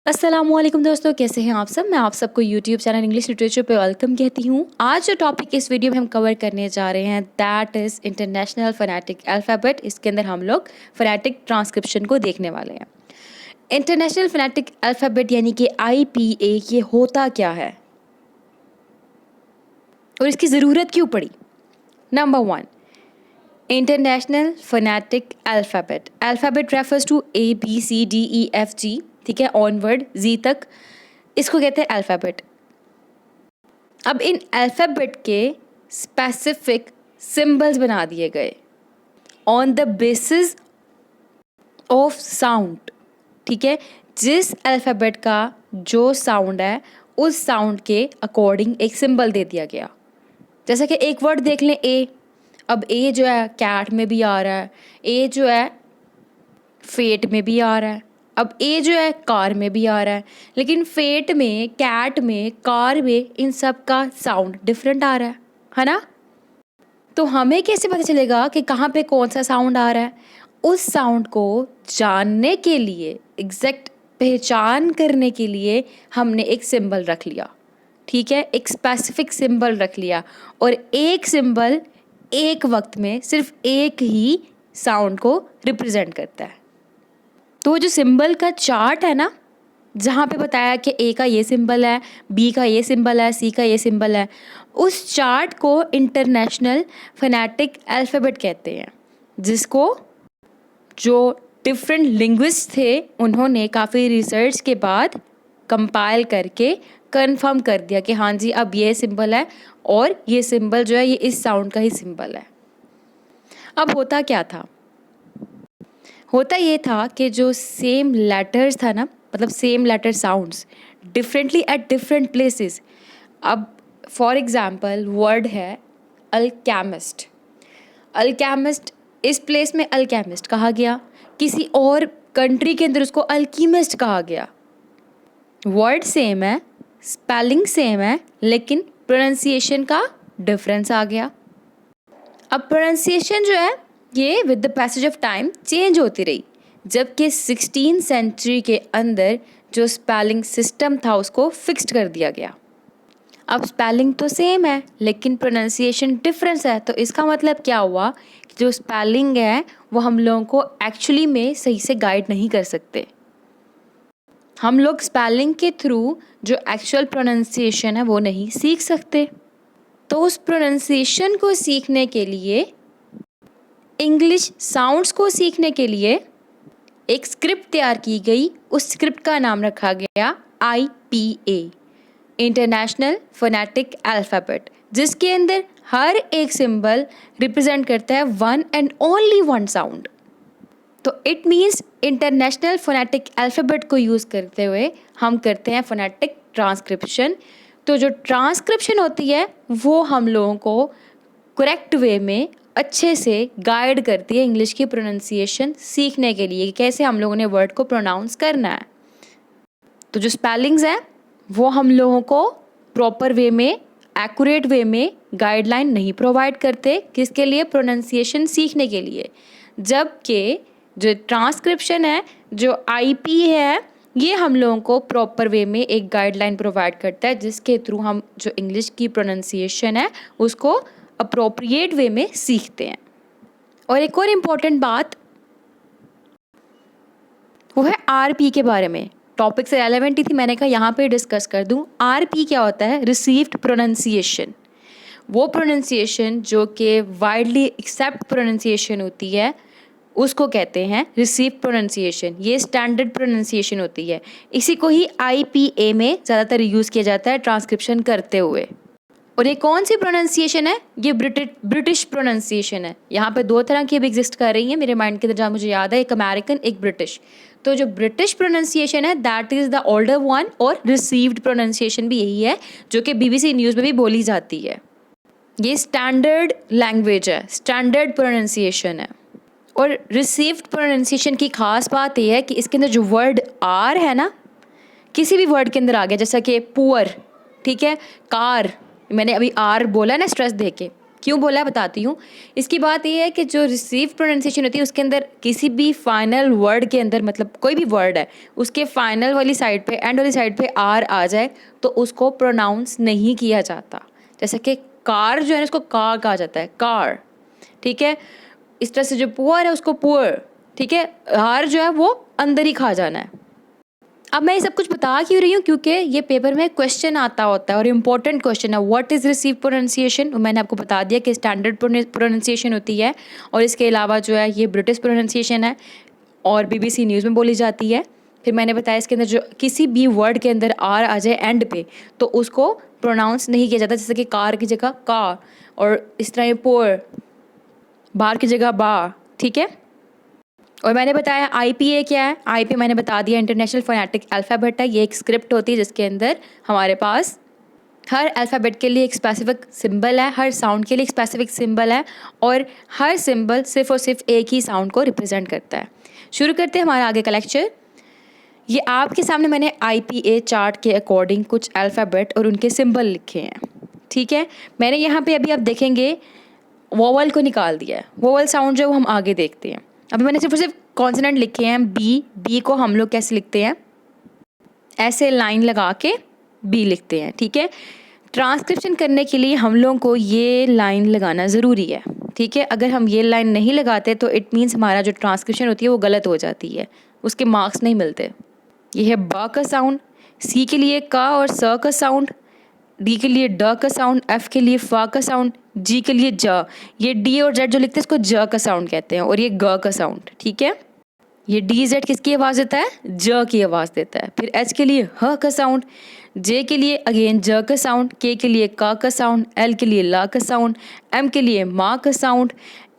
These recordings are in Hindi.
अस्सलामुअलैकुम दोस्तों, कैसे हैं आप सब। मैं आप सबको यूट्यूब चैनल इंग्लिश लिटरेचर पे वेलकम कहती हूँ। आज जो टॉपिक इस वीडियो में हम कवर करने जा रहे हैं that is international phonetic alphabet. इसके अंदर हम लोग फोनेटिक ट्रांसक्रिप्शन को देखने वाले हैं। इंटरनेशनल फोनेटिक अल्फ़ाबेट यानी कि IPA, ये होता क्या है और इसकी ज़रूरत क्यों पड़ी। Number 1, international phonetic alphabet. Alphabet refers to ABCDEFG, ठीक है, ऑनवर्ड जी तक, इसको कहते हैं अल्फ़ाबेट। अब इन अल्फ़ाबेट के स्पेसिफिक सिंबल्स बना दिए गए on the basis of sound, ठीक है। जिस अल्फ़ाबेट का जो साउंड है उस साउंड के अकॉर्डिंग एक सिंबल दे दिया गया। जैसा कि एक वर्ड देख लें ए। अब ए जो है कैट में भी आ रहा है, ए जो है फेट में भी आ रहा है, अब ए जो है कार में भी आ रहा है, लेकिन फेट में, कैट में, कार में इन सब का साउंड डिफरेंट आ रहा है ना। तो हमें कैसे पता चलेगा कि कहाँ पे कौन सा साउंड आ रहा है। उस साउंड को जानने के लिए, एग्जैक्ट पहचान करने के लिए हमने एक सिंबल रख लिया, ठीक है, एक स्पेसिफिक सिंबल रख लिया। और एक सिंबल एक वक्त में सिर्फ एक ही साउंड को रिप्रेजेंट करता है। तो जो सिंबल का चार्ट है ना, जहाँ पे बताया कि ए का ये सिंबल है, बी का ये सिंबल है, सी का ये सिंबल है, उस चार्ट को इंटरनेशनल फोनेटिक अल्फ़ाबेट कहते हैं, जिसको जो डिफरेंट लिंग्विस्ट थे उन्होंने काफ़ी रिसर्च के बाद कंपाइल करके कंफर्म कर दिया कि हाँ जी, अब ये सिंबल है और ये सिंबल जो है ये इस साउंड का ही सिंबल है। अब होता क्या था, होता ये था कि जो सेम लेटर्स था ना, मतलब same letter sounds differently at different places. अब फॉर एग्जांपल वर्ड है अल्केमिस्ट। अल्केमिस्ट, इस प्लेस में अल्केमिस्ट कहा गया, किसी और कंट्री के अंदर उसको अल्कीमिस्ट कहा गया। वर्ड सेम है, स्पेलिंग सेम है, लेकिन प्रोनाउंसिएशन का डिफरेंस आ गया। अब प्रोनाउंसिएशन जो है ये with the passage of time change होती रही, जबकि 16th सेंचुरी के अंदर जो स्पेलिंग सिस्टम था उसको फिक्स्ड कर दिया गया। अब स्पेलिंग तो सेम है लेकिन प्रोनाउंसिएशन डिफरेंस है, तो इसका मतलब क्या हुआ कि जो स्पेलिंग है वो हम लोगों को एक्चुअली में सही से गाइड नहीं कर सकते। हम लोग स्पेलिंग के थ्रू जो एक्चुअल प्रोनाउंसिएशन है वो नहीं सीख सकते। तो उस प्रोनाउंसिएशन को सीखने के लिए, इंग्लिश साउंड्स को सीखने के लिए एक स्क्रिप्ट तैयार की गई। उस स्क्रिप्ट का नाम रखा गया IPA, इंटरनेशनल फोनेटिक अल्फ़ाबेट, जिसके अंदर हर एक सिंबल रिप्रेजेंट करता है one and only one sound. तो it means international phonetic alphabet को यूज़ करते हुए हम करते हैं फोनेटिक ट्रांसक्रिप्शन। तो जो ट्रांसक्रिप्शन होती है वो हम लोगों को करेक्ट वे में अच्छे से गाइड करती है इंग्लिश की प्रोनाउंसिएशन सीखने के लिए, कैसे हम लोगों ने वर्ड को प्रोनाउंस करना है। तो जो स्पेलिंग्स हैं वो हम लोगों को प्रॉपर वे में, एक्यूरेट वे में गाइडलाइन नहीं प्रोवाइड करते, किसके लिए, प्रोनाउंसिएशन सीखने के लिए। जबकि जो ट्रांसक्रिप्शन है, जो IP है, ये हम लोगों को प्रॉपर वे में एक गाइडलाइन प्रोवाइड करता है, जिसके थ्रू हम जो इंग्लिश की प्रोनाउंसिएशन है उसको अप्रोप्रिएट वे में सीखते हैं। और एक और इम्पॉर्टेंट बात वो है RP के बारे में। टॉपिक से रेलेवेंट ही थी, मैंने कहा यहाँ पे डिस्कस कर दूँ। RP क्या होता है, रिसीव्ड प्रोनाउंसिएशन। वो प्रोनाउंसिएशन जो कि वाइडली एक्सेप्ट प्रोनाउंसिएशन होती है उसको कहते हैं रिसीव प्रोनाउंसिएशन। ये स्टैंडर्ड प्रोनाउंसिएशन होती है, इसी को ही IPA में ज़्यादातर यूज़ किया जाता है ट्रांसक्रिप्शन करते हुए। और ये कौन सी प्रोनाउंसिएशन है, ये ब्रिटिश प्रोनाउंसिएशन है। यहाँ पे दो तरह की अब एग्जिस्ट कर रही है मेरे माइंड के अंदर, जहाँ मुझे याद है, एक अमेरिकन, एक ब्रिटिश। तो जो ब्रिटिश प्रोनाउंसिएशन है that is the older one, और रिसीव्ड प्रोनाउंसिएशन भी यही है जो कि BBC न्यूज़ में भी बोली जाती है। ये स्टैंडर्ड लैंग्वेज है, स्टैंडर्ड प्रोनाउंसिएशन है। और रिसीव्ड प्रोनाउंसिएशन की खास बात यह है कि इसके अंदर जो वर्ड आर है ना, किसी भी वर्ड के अंदर आ गया, जैसा कि पुअर, ठीक है, कार, मैंने अभी आर बोला ना स्ट्रेस दे के, क्यों बोला है बताती हूँ। इसकी बात ये है कि जो रिसीव प्रोनाउंसिएशन होती है उसके अंदर किसी भी फाइनल वर्ड के अंदर, मतलब कोई भी वर्ड है उसके फाइनल वाली साइड पे, एंड वाली साइड पे आर आ जाए तो उसको प्रोनाउंस नहीं किया जाता। जैसे कि कार जो है ना उसको कार कहा जाता है, कार, ठीक है। इस तरह से जो पुअर है उसको पुअर, ठीक है। हार जो है वो अंदर ही खा जाना है। अब मैं ये सब कुछ बता क्यों रही हूँ, क्योंकि ये पेपर में क्वेश्चन आता होता है और इम्पोर्टेंट क्वेश्चन है, व्हाट इज़ रिसीव प्रोनाउंसिएशन। मैंने आपको बता दिया कि स्टैंडर्ड प्रोनाउंसिएशन होती है, और इसके अलावा जो है ये ब्रिटिश प्रोनाउंसिएशन है और BBC न्यूज़ में बोली जाती है। फिर मैंने बताया इसके अंदर जो किसी भी वर्ड के अंदर आर आ जाए एंड पे तो उसको प्रोनाउंस नहीं किया जाता, जैसे कि कार की जगह कार, और इस तरह पोर, बार की जगह बार, ठीक है। और मैंने बताया IPA क्या है। IPA मैंने बता दिया, इंटरनेशनल फोनेटिक अल्फ़ाबेट है। ये एक स्क्रिप्ट होती है जिसके अंदर हमारे पास हर अल्फ़ाबेट के लिए एक स्पेसिफिक सिंबल है, हर साउंड के लिए एक स्पेसिफिक सिंबल है, और हर सिंबल सिर्फ और सिर्फ एक ही साउंड को रिप्रेजेंट करता है। शुरू करते हैं हमारा आगे का लेक्चर। ये आपके सामने मैंने IPA चार्ट के अकॉर्डिंग कुछ अल्फ़ाबेट और उनके सिंबल लिखे हैं, ठीक है। मैंने यहाँ पे अभी आप देखेंगे वोवल को निकाल दिया है। वोवल साउंड जो है वो हम आगे देखते हैं। अभी मैंने सिर्फ और सिर्फ कॉन्सोनेंट लिखे हैं। बी को हम लोग कैसे लिखते हैं, ऐसे लाइन लगा के बी लिखते हैं, ठीक है। ट्रांसक्रिप्शन करने के लिए हम लोगों को ये लाइन लगाना ज़रूरी है, ठीक है। अगर हम ये लाइन नहीं लगाते तो इट मीन्स हमारा जो ट्रांसक्रिप्शन होती है वो गलत हो जाती है, उसके मार्क्स नहीं मिलते। ये है ब का साउंड, सी के लिए का और स का साउंड, डी के लिए ड का साउंड, एफ के लिए फा का साउंड, जी के लिए ज। ये डी और जेड जो लिखते हैं इसको ज का साउंड कहते हैं, और ये ग का साउंड, ठीक है। ये डी जेड किसकी आवाज़ देता है, ज की आवाज़ देता है। फिर एच के लिए ह का साउंड, जे के लिए अगेन ज का साउंड, के के लिए का साउंड, एल के लिए ला का साउंड, एम के लिए माँ का साउंड,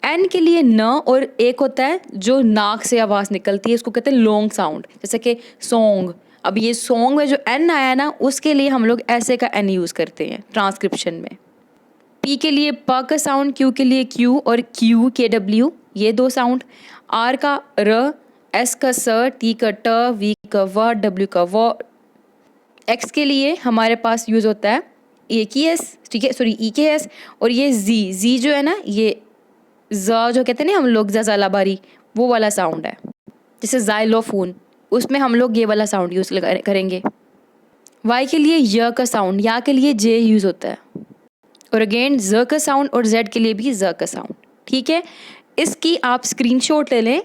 एन के लिए न, और एक होता है जो नाक से आवाज़ निकलती है उसको कहते हैं लॉन्ग साउंड, जैसे कि सॉन्ग। अब ये सॉन्ग में जो एन आया ना उसके लिए हम लोग ऐसे का एन यूज़ करते हैं ट्रांसक्रिप्शन में। पी के लिए प का साउंड, क्यू के लिए क्यू, और क्यू के डब्ल्यू, ये दो साउंड। आर का र, एस का स, टी का ट, वी का व, डब्ल्यू का व। एक्स के लिए हमारे पास यूज़ होता है ए की एस, ठीक है, सॉरी ई के एस, और ये जी जो है ना, ये ज जो कहते हैं ना हम लोग ज़लाबारी, वो वाला साउंड है। जैसे ज़ाइलोफोन, उसमें हम लोग ये वाला साउंड यूज़ करेंगे। वाई के लिए य का साउंड, या के लिए जे यूज़ होता है, और अगेन ज का साउंड, और जेड के लिए भी ज का साउंड, ठीक है। इसकी आप स्क्रीनशॉट ले लें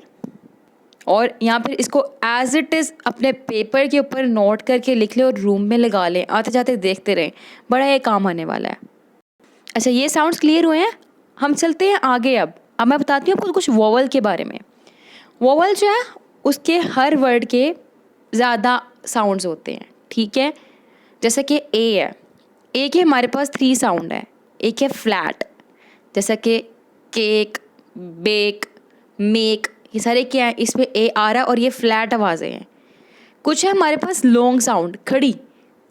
और यहाँ पर इसको एज इट इज़ अपने पेपर के ऊपर नोट करके लिख लें और रूम में लगा लें, आते जाते देखते रहें, बड़ा ये काम आने वाला है। अच्छा, ये साउंड्स क्लियर हुए हैं, हम चलते हैं आगे। अब मैं बताती हूँ आपको कुछ वोवल के बारे में। वोवल जो है उसके हर वर्ड के ज़्यादा साउंड्स होते हैं, ठीक है। जैसे कि ए है, ए के हमारे पास 3 साउंड है। एक है फ्लैट, जैसा कि केक, बेक, मेक, ये सारे क्या हैं, इसमें ए आ रहा है और ये फ्लैट आवाज़ें हैं। कुछ है हमारे पास लॉन्ग साउंड, खड़ी,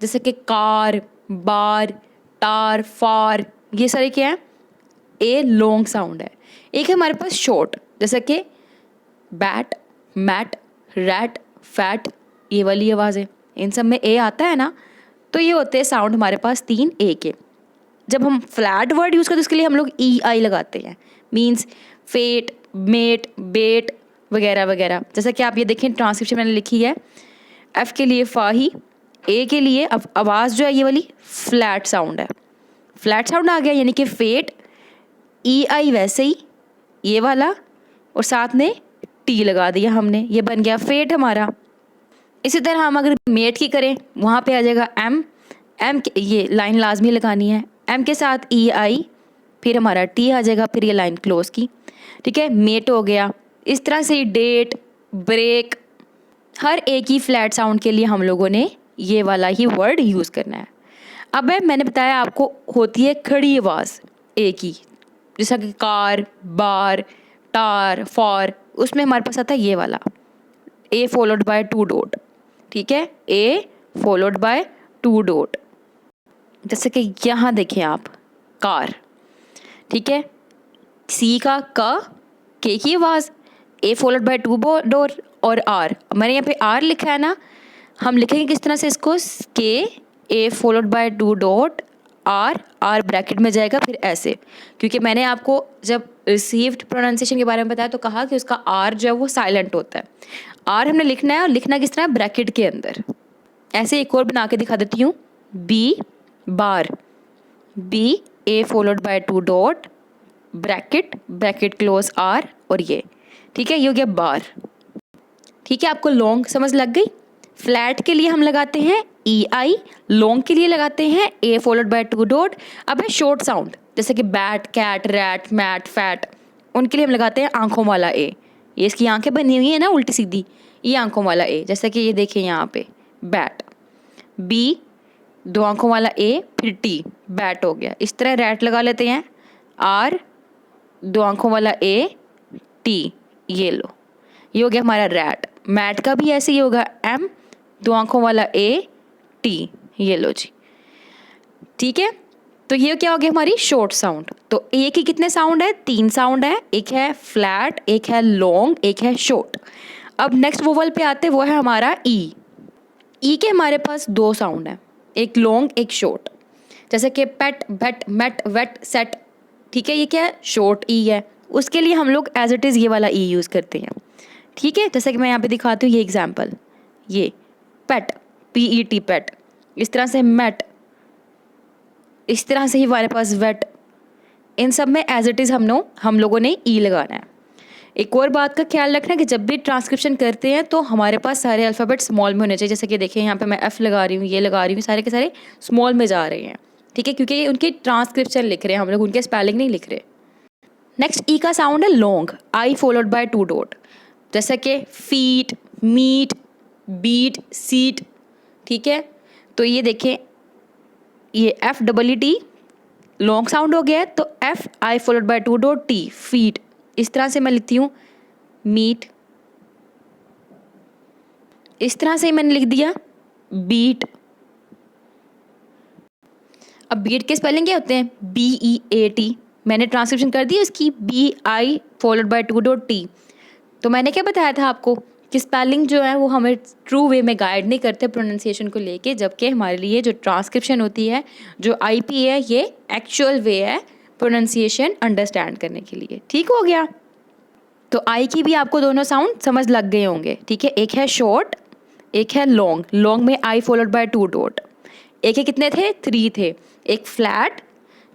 जैसे कि कार, बार, टार, फार, ये सारे क्या हैं, ए लॉन्ग साउंड है। एक है हमारे पास शॉर्ट, जैसे कि बैट, मैट, रैट, फैट, ये वाली आवाज़ें, इन सब में ए आता है ना, तो ये होते हैं साउंड हमारे पास 3 ए के। जब हम फ्लैट वर्ड यूज़ करते हैं उसके लिए हम लोग EI लगाते हैं, मीन्स फेट, मेट, बेट वगैरह वगैरह। जैसा कि आप ये देखें ट्रांसक्रिप्शन मैंने लिखी है, एफ़ के लिए फाही, ए के लिए अब आवाज़ जो है ये वाली फ्लैट साउंड है, फ्लैट साउंड आ गया, यानी कि फेट, EI वैसे ही ये वाला, और साथ में टी लगा दिया हमने, ये बन गया फेट हमारा। इसी तरह हम अगर मेट की करें वहाँ पे आ जाएगा एम के, ये लाइन लाजमी लगानी है, एम के साथ EI, फिर हमारा टी आ जाएगा, फिर ये लाइन क्लोज की, ठीक है, मेट हो गया। इस तरह से डेट, ब्रेक, हर एक ही फ्लैट साउंड के लिए हम लोगों ने ये वाला ही वर्ड यूज़ करना है। अब मैंने बताया आपको होती है खड़ी आवाज़ ए की, जैसा कि कार, बार, टार, फॉर, उसमें हमारे पास आता है ये वाला ए फॉलोड बाय 2 डॉट, ठीक है, ए फॉलोड बाय 2 डॉट। जैसे कि यहाँ देखें आप कार, ठीक है, सी का के की आवाज़, ए फॉलोड बाय 2 डॉट, और आर, मैंने यहाँ पे आर लिखा है ना, हम लिखेंगे किस तरह से इसको, के, A followed by 2 dot, R bracket में जाएगा, फिर ऐसे, क्योंकि मैंने आपको जब रिसीव्ड प्रोनाउंसिएशन के बारे में बताया तो कहा कि उसका आर जो है वो साइलेंट होता है। आर हमने लिखना है, और लिखना किस तरह, ब्रैकेट के अंदर। ऐसे एक और बना के दिखा देती हूँ, B bar, B A followed by 2 dot bracket, bracket close R, और ये ठीक है, ये हो गया बार। ठीक है, आपको लॉन्ग समझ लग गई। फ्लैट के लिए हम लगाते हैं ई आई, लॉन्ग के लिए लगाते हैं ए फॉलोड बाय 2 डॉट। अब है शॉर्ट साउंड, जैसे कि bat, cat, rat, mat, fat, उनके लिए हम लगाते हैं आंखों वाला ए। ये इसकी आंखें बनी हुई है ना उल्टी सीधी, ये आंखों वाला ए, जैसे कि ये देखिए यहाँ पे बैट। बी 2 आंखों वाला ए, फिर टी, बैट हो गया। इस तरह रैट लगा लेते हैं, आर 2 आंखों वाला ए, टी, ये लो, ये हो गया हमारा रैट। मैट का भी ऐसे ही होगा, एम 2 आंखों वाला ए, टी, ये लो जी। ठीक है, तो ये क्या हो गया हमारी शॉर्ट साउंड। तो ए की कितने साउंड है, 3 साउंड है, एक है फ्लैट, एक है लॉन्ग, एक है शॉर्ट। अब नेक्स्ट वोवल पे आते, वो है हमारा ई। ई के हमारे पास 2 साउंड है, एक लॉन्ग एक शॉर्ट, जैसे कि पेट, बेट, मेट, वेट, सेट। ठीक है, ये क्या है, शॉर्ट ई है, उसके लिए हम लोग एज इट इज़ ये वाला ई यूज़ करते हैं। ठीक है, जैसे कि मैं यहाँ पे दिखाती हूँ ये एग्जांपल, ये पेट, पी ई टी, पेट, इस तरह से मेट, इस तरह से ही हमारे पास वेट, इन सब में एज इट इज़ हम लोगों ने ई लगाना है। एक और बात का ख्याल रखना कि जब भी ट्रांसक्रिप्शन करते हैं तो हमारे पास सारे अल्फ़ाबेट स्मॉल में होने चाहिए। जैसे कि देखिए यहाँ पे मैं एफ़ लगा रही हूँ, ये लगा रही हूँ, सारे के सारे स्मॉल में जा रहे हैं। ठीक है, क्योंकि ये उनकी ट्रांसक्रिप्शन लिख रहे हैं हम लोग, उनके स्पेलिंग नहीं लिख रहे। नेक्स्ट ई का साउंड है long, I followed by 2 dot, जैसे कि फीट, मीट, बीट, सीट। ठीक है, तो ये देखें, ये F double E T long sound हो गया है, तो F I followed by 2 dot T, feet. इस तरह से मैं लिखती हूँ मीट, इस तरह से मैंने लिख दिया बीट। अब बीट के स्पेलिंग क्या होते हैं, बी ई ए टी, मैंने ट्रांसक्रिप्शन कर दी उसकी, B I followed by 2 dot T. तो मैंने क्या बताया था आपको कि स्पेलिंग जो है वो हमें ट्रू वे में गाइड नहीं करते प्रोनाउंसिएशन को लेके, जबकि हमारे लिए जो ट्रांसक्रिप्शन होती है, जो आईपी है, ये एक्चुअल वे है प्रोनाउंसिएशन अंडरस्टैंड करने के लिए। ठीक हो गया, तो आई की भी आपको दोनों साउंड समझ लग गए होंगे। ठीक है, एक है शॉर्ट, एक है लॉन्ग। लॉन्ग में आई फॉलोड बाय 2 डॉट, एक के कितने थे, 3 थे। एक फ्लैट,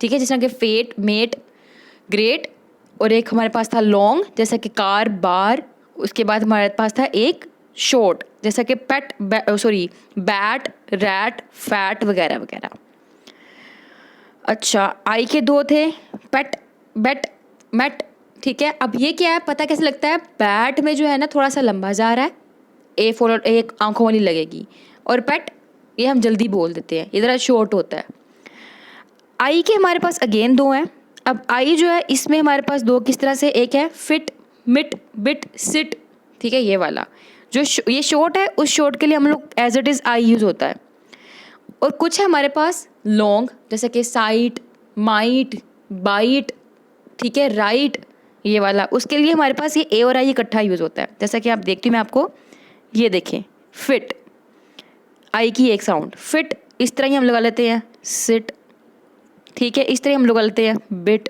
ठीक है, जैसा कि फेट, मेट, ग्रेट, और एक हमारे पास था लॉन्ग, जैसा कि कार, बार। उसके बाद हमारे पास था एक शॉर्ट, जैसा कि पेट, बैट, रैट, फैट वगैरह वगैरह। अच्छा, आई के 2 थे, पेट, बेट, मेट। ठीक है, अब ये क्या है, पता कैसे लगता है, बैट में जो है ना थोड़ा सा लंबा जा रहा है, ए फॉलोड, एक आंखों वाली लगेगी, और पेट ये हम जल्दी बोल देते हैं, इधर शॉर्ट होता है। आई के हमारे पास अगेन 2 हैं। अब आई जो है इसमें हमारे पास 2 किस तरह से, एक है फिट, मिट, बिट, सिट। ठीक है, ये वाला जो ये शॉर्ट है, उस शॉर्ट के लिए हम लोग as it is I use होता है। और कुछ है हमारे पास लॉन्ग, जैसे कि साइट, माइट, बाइट, ठीक है, राइट, ये वाला, उसके लिए हमारे पास ये ए और आई इकट्ठा यूज़ होता है। जैसा कि आप देखती हूँ मैं आपको, ये देखें, फिट, आई की एक साउंड, फिट, इस तरह ही हम लगा लेते हैं, सिट। ठीक है, इस तरह हम लगा लेते हैं, बिट।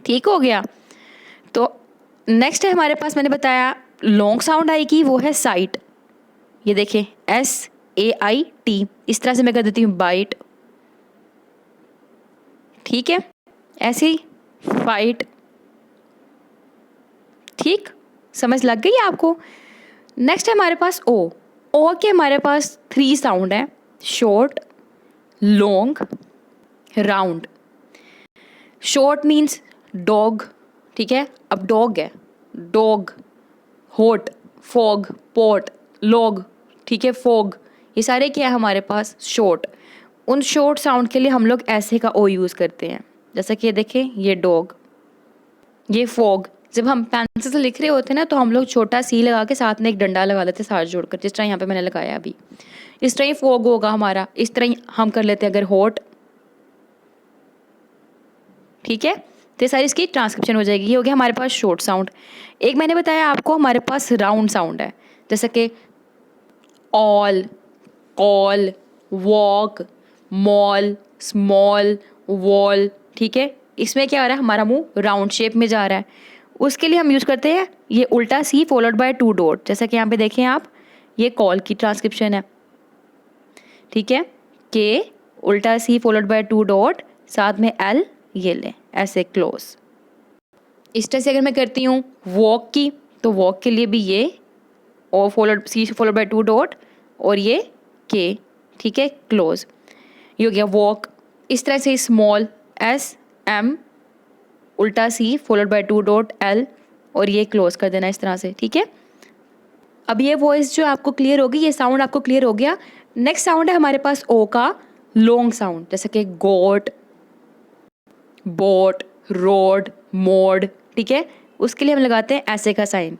ठीक हो गया, तो नेक्स्ट है हमारे पास, मैंने बताया लॉन्ग साउंड आई की, वो है साइट। ये देखें, एस ए आई टी, इस तरह से मैं कर देती हूँ बाइट। ठीक है, ऐसे ही फाइट। ठीक, समझ लग गई आपको। नेक्स्ट है हमारे पास ओ। ओ के हमारे पास 3 साउंड है, short, long, round. Short means dog. ठीक है, अब डॉग है, डॉग, होट, फॉग, पॉट, लॉग। ठीक है, फॉग, ये सारे क्या है हमारे पास, शॉर्ट। उन शॉर्ट साउंड के लिए हम लोग ऐसे का ओ यूज़ करते हैं, जैसा कि ये देखें, ये डॉग, ये फॉग। जब हम पेंसिल से लिख रहे होते हैं ना, तो हम लोग छोटा सी लगा के साथ में एक डंडा लगा लेते हैं साथ जोड़कर, जिस तरह यहाँ पे मैंने लगाया अभी। इस तरह ही फॉग होगा हमारा, इस तरह ही हम कर लेते हैं अगर होट। ठीक है, तो सारी इसकी ट्रांसक्रिप्शन हो जाएगी। ये हो गया हमारे पास शॉर्ट साउंड। एक मैंने बताया आपको हमारे पास राउंड साउंड है, जैसे कि all, call, walk, mall, small, wall, ठीक है। इसमें क्या हो रहा है, हमारा मुंह राउंड शेप में जा रहा है, उसके लिए हम यूज़ करते हैं ये उल्टा सी फॉलोड बाय 2 डॉट। जैसा कि यहाँ पे देखें आप, ये कॉल की ट्रांसक्रिप्शन है, ठीक है। के उल्टा सी फॉलोड बाय 2 डॉट, साथ में एल, ये लें ऐसे क्लोज। इस तरह से अगर मैं करती हूँ वॉक की, तो वॉक के लिए भी ये और followed C followed by 2 dot और ये के, ठीक है, क्लोज। ये हो गया वॉक। इस तरह से स्मॉल, एस एम उल्टा सी फॉलोड बाय 2 डॉट एल और ये क्लोज कर देना इस तरह से, ठीक है। अब ये वॉइस जो आपको क्लियर होगी, ये साउंड आपको क्लियर हो गया। नेक्स्ट साउंड है हमारे पास ओ का लॉन्ग साउंड, जैसे कि गोट, बोट, रोड, मोड, ठीक है। उसके लिए हम लगाते हैं ऐसे का साइन,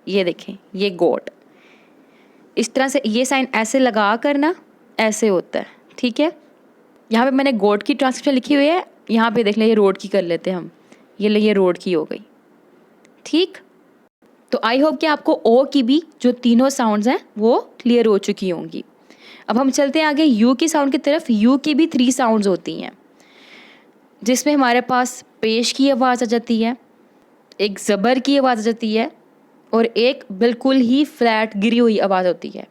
ये देखें, ये गोट। इस तरह से ये साइन ऐसे लगा कर ना ऐसे होता है, ठीक है। यहाँ पे मैंने गोट की ट्रांसक्रिप्शन लिखी हुई है, यहाँ पे देख लें, ये रोड की कर लेते हैं हम, ये रोड की हो गई, ठीक। तो आई होप कि आपको ओ की भी जो तीनों साउंड्स हैं वो क्लियर हो चुकी होंगी। अब हम चलते हैं आगे यू की साउंड की तरफ। यू की भी 3 साउंड्स होती हैं, जिसमें हमारे पास पेश की आवाज़ आ जाती है, एक ज़बर की आवाज़ आ जाती है और एक बिल्कुल ही फ्लैट गिरी हुई आवाज़ होती है।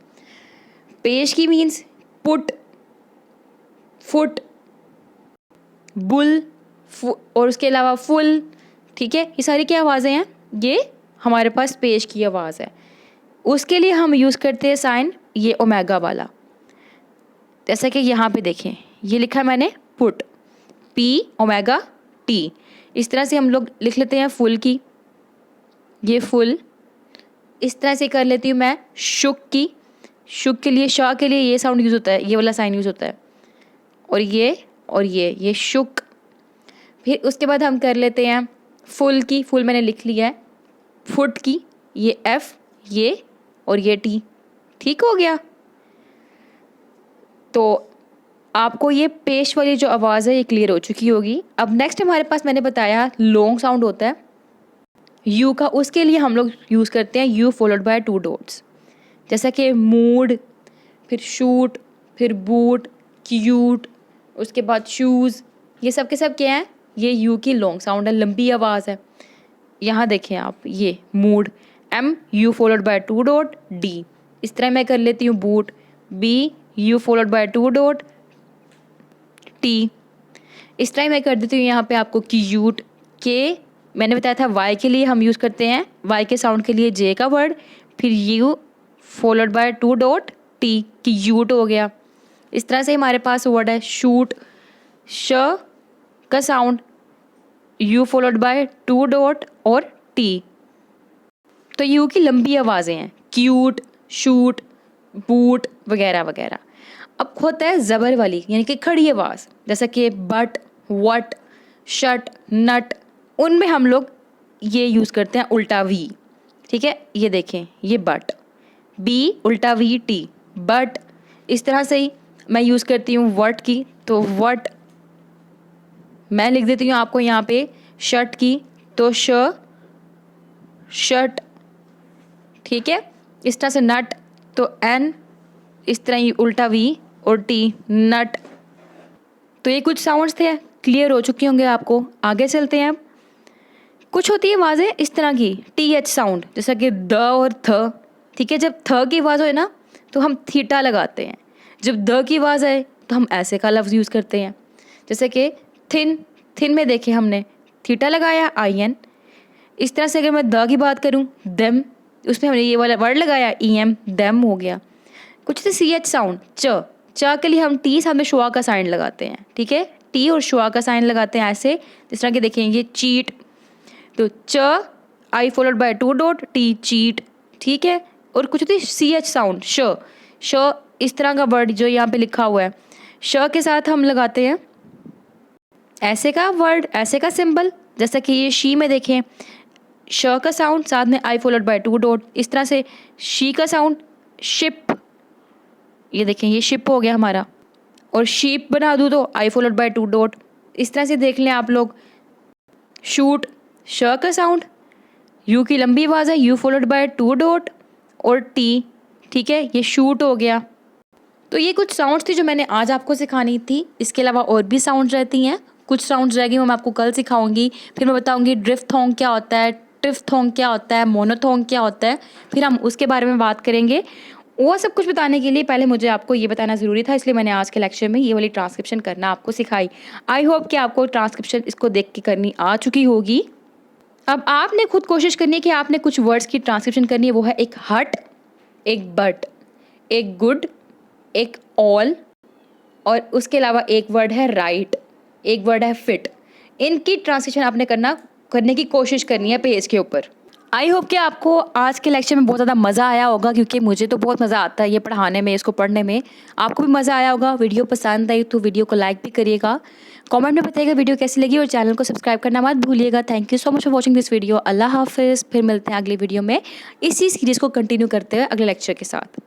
पेश की मीन्स पुट, फुट, बुल और उसके अलावा फुल, ठीक है। ये सारी क्या आवाज़ें हैं, ये हमारे पास पेश की आवाज़ है। उसके लिए हम यूज़ करते हैं साइन ये ओमेगा वाला, जैसा कि यहाँ पे देखें, ये लिखा है मैंने पुट, पी ओमेगा टी। इस तरह से हम लोग लिख लेते हैं फुल की, ये फुल। इस तरह से कर लेती हूँ मैं शुक की, शुक के लिए शाह के लिए ये साउंड यूज़ होता है, ये वाला साइन यूज़ होता है, और ये शुक। फिर उसके बाद हम कर लेते हैं फुल की, फुल मैंने लिख लिया है, फुट की, ये एफ, ये और ये टी, ठीक हो गया। तो आपको ये पेश वाली जो आवाज़ है ये क्लियर हो चुकी होगी। अब नेक्स्ट हमारे पास मैंने बताया लॉन्ग साउंड होता है यू का, उसके लिए हम लोग यूज़ करते हैं यू फॉलोड बाय 2 डॉट्स, जैसा कि मूड, फिर शूट, फिर बूट, क्यूट, उसके बाद शूज़, ये सब के सब क्या हैं, ये यू की लॉन्ग साउंड है, लंबी आवाज़ है। यहाँ देखें आप, ये mood, M U followed by 2 dot D. इस तरह मैं कर लेती हूँ boot, B U followed by 2 dot T. इस तरह मैं कर देती हूँ यहाँ पे आपको क्यूट, के मैंने बताया था वाई के लिए हम यूज़ करते हैं, वाई के साउंड के लिए जे का वर्ड, फिर you followed by 2 dot T, cute हो गया। इस तरह से हमारे पास वर्ड है शूट, श का sound you followed by 2 dot और टी। तो यू की लंबी आवाज़ें हैं, क्यूट, शूट, बूट वगैरह वगैरह। अब होता है ज़बर वाली, यानी कि खड़ी आवाज़, जैसा कि बट, वट, शट, नट, उनमें हम लोग ये यूज़ करते हैं उल्टा वी, ठीक है। ये देखें, ये बट, बी उल्टा वी टी, बट। इस तरह से ही मैं यूज़ करती हूँ वट की, तो वट मैं लिख देती हूँ आपको यहाँ पे शर्ट की, तो श शर्ट, ठीक है। इस तरह से नट, तो एन, इस तरह ही उल्टा वी और टी, नट। तो ये कुछ साउंड्स थे, क्लियर हो चुके होंगे आपको। आगे चलते हैं। कुछ होती है आवाज़ें इस तरह की, टी एच साउंड, जैसा कि द और थ, ठीक है। जब थ की आवाज़ हो ना तो हम थीटा लगाते हैं, जब द की आवाज़ आए तो हम ऐसे का लफ्ज़ यूज़ करते हैं, जैसे कि थिन, थिन में देखे हमने थीटा लगाया, आई एन। इस तरह से अगर मैं द की बात करूँ, देम, उसमें हमने ये वाला वर्ड लगाया, ई एम, देम हो गया। कुछ थे सी एच साउंड, च के लिए हम टी साथ में शुआ का साइन लगाते हैं, ठीक है। टी और शुआ का साइन लगाते हैं ऐसे, जिस तरह के देखें ये चीट, तो च आई followed by 2 dot T, cheat, ठीक है। और कुछ होती है सी एच साउंड, श, इस तरह का वर्ड जो यहाँ पे लिखा हुआ है, श के साथ हम लगाते हैं ऐसे का वर्ड, ऐसे का सिंबल, जैसा कि ये शी में देखें, श का साउंड साथ में आई फॉलोड बाय 2 डॉट। इस तरह से शी का साउंड शिप, ये देखें ये शिप हो गया हमारा, और शीप बना दूँ तो आई फॉलोड बाय 2 डॉट। इस तरह से देख लें आप लोग। शूट, श का साउंड, यू की लंबी आवाज़ है, यू फॉलोड बाय 2 डॉट और टी, ठीक है, ये शूट हो गया। तो ये कुछ साउंड्स थी जो मैंने आज आपको सिखानी थी। इसके अलावा और भी साउंड्स रहती हैं, कुछ साउंड्स रह गई वो मैं आपको कल सिखाऊंगी। फिर मैं बताऊंगी ड्रिफ्थोंग क्या होता है, ट्रिफ्थोंग क्या होता है, मोनोथोंग क्या होता है, फिर हम उसके बारे में बात करेंगे। वो सब कुछ बताने के लिए पहले मुझे आपको ये बताना ज़रूरी था, इसलिए मैंने आज के लेक्चर में ये वाली ट्रांसक्रिप्शन करना आपको सिखाई। आई होप कि आपको ट्रांसक्रिप्शन इसको देख के करनी आ चुकी होगी। अब आपने खुद कोशिश करनी है कि आपने कुछ वर्ड्स की ट्रांसक्रिप्शन करनी है। वो है एक हट, एक बट, एक गुड, एक ऑल, और उसके अलावा एक वर्ड है राइट, एक वर्ड है फिट। इनकी ट्रांसलेशन आपने करने की कोशिश करनी है पेज के ऊपर। आई होप कि आपको आज के लेक्चर में बहुत ज़्यादा मज़ा आया होगा, क्योंकि मुझे तो बहुत मज़ा आता है ये पढ़ाने में, इसको पढ़ने में। आपको भी मज़ा आया होगा। वीडियो पसंद आई तो वीडियो को लाइक भी करिएगा, कमेंट में बताइएगा वीडियो कैसी लगी, और चैनल को सब्सक्राइब करना मत भूलिएगा। Thank you so much for watching this video. अल्लाह हाफिज़। फिर मिलते हैं अगली वीडियो में इसी सीरीज़ को कंटिन्यू करते हुए अगले लेक्चर के साथ।